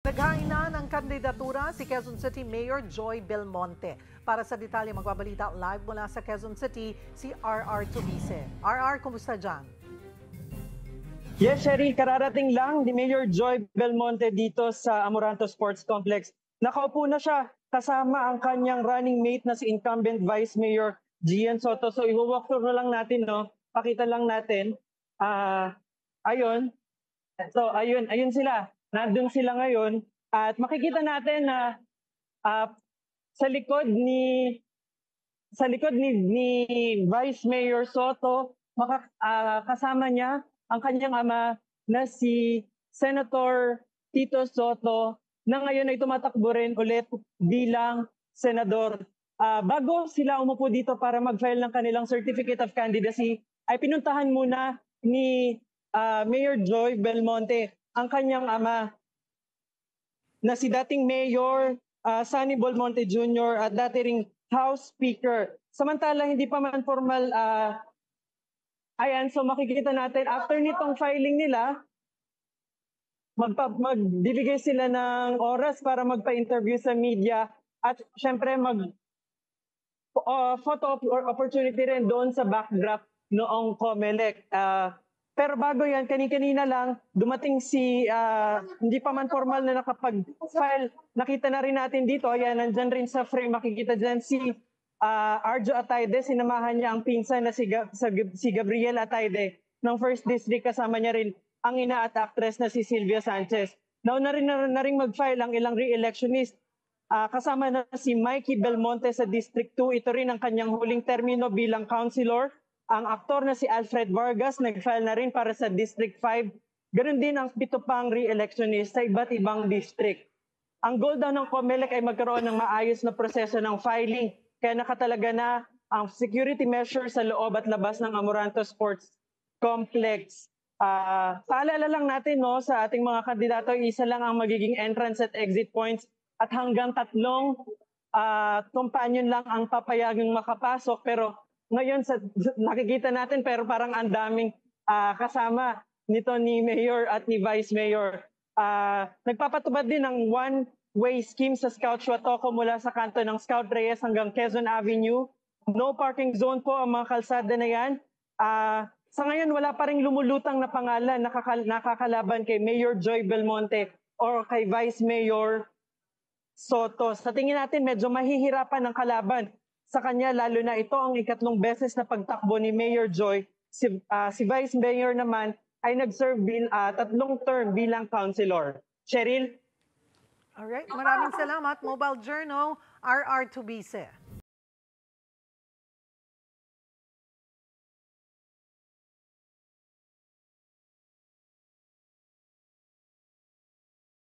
Naghain na ng kandidatura si Quezon City Mayor Joy Belmonte. Para sa detalye, magbabalita live mula sa Quezon City, si RR Tubice. RR, kumusta dyan? Yes, Sherry, kararating lang ni Mayor Joy Belmonte dito sa Amoranto Sports Complex. Nakaupo na siya kasama ang kanyang running mate na si incumbent Vice Mayor Gian Soto. So i-walk through na lang natin, no? Pakita lang natin. Ayun. So ayun sila. Nandun sila ngayon at makikita natin na sa likod ni Vice Mayor Soto, kasama niya ang kanyang ama na si Senator Tito Soto na ngayon ay tumatakbo rin ulit bilang senador. Bago sila umupo dito para mag-file ng kanilang Certificate of Candidacy, ay pinuntahan muna ni Mayor Joy Belmonte ang kanyang ama na si dating Mayor Sonny Belmonte Jr. at dati ring House Speaker. Samantala, hindi pa man formal, ayan, so makikita natin, after nitong filing nila, magbibigay sila ng oras para magpa-interview sa media at syempre photo opportunity rin doon sa backdrop noong COMELEC. Pero bago yan, kanina lang, dumating hindi pa man formal na nakapag-file. Nakita na rin natin dito, ayan, nandyan rin sa frame, makikita dyan si Arjo Atayde, sinamahan niya ang pinsan na si Gabriel Atayde ng 1st District, kasama niya rin ang ina at actress na si Sylvia Sanchez. Nauna na rin mag-file ang ilang re-electionist, kasama na si Mikey Belmonte sa District 2, ito rin ang kanyang huling termino bilang councilor. Ang aktor na si Alfred Vargas nag-file na rin para sa District 5. Ganon din ang 7 pang re-electionist sa iba't ibang district. Ang goal daw ng COMELEC ay magkaroon ng maayos na proseso ng filing. Kaya nakatalaga na ang security measures sa loob at labas ng Amoranto Sports Complex. Paalala lang natin, no, sa ating mga kandidato, isa lang ang magiging entrance at exit points at hanggang 3 companion lang ang papayagang makapasok. Pero ngayon, nakikita natin, pero parang ang daming kasama nito ni Mayor at ni Vice Mayor. Nagpapatupad din ng one-way scheme sa Scout Chuatoco mula sa kanto ng Scout Reyes hanggang Quezon Avenue. No parking zone po ang mga kalsada na yan. Sa ngayon, wala pa rin lumulutang na pangalan nakakalaban kay Mayor Joy Belmonte or kay Vice Mayor Soto. Sa tingin natin, medyo mahihirapan ang kalaban sa kanya, lalo na ito ang ikatlong beses na pagtakbo ni Mayor Joy. Si Vice Mayor naman ay nag-serve 3 term bilang councilor. Cheryl? Alright, maraming salamat. Mobile Journal, RR Tubice.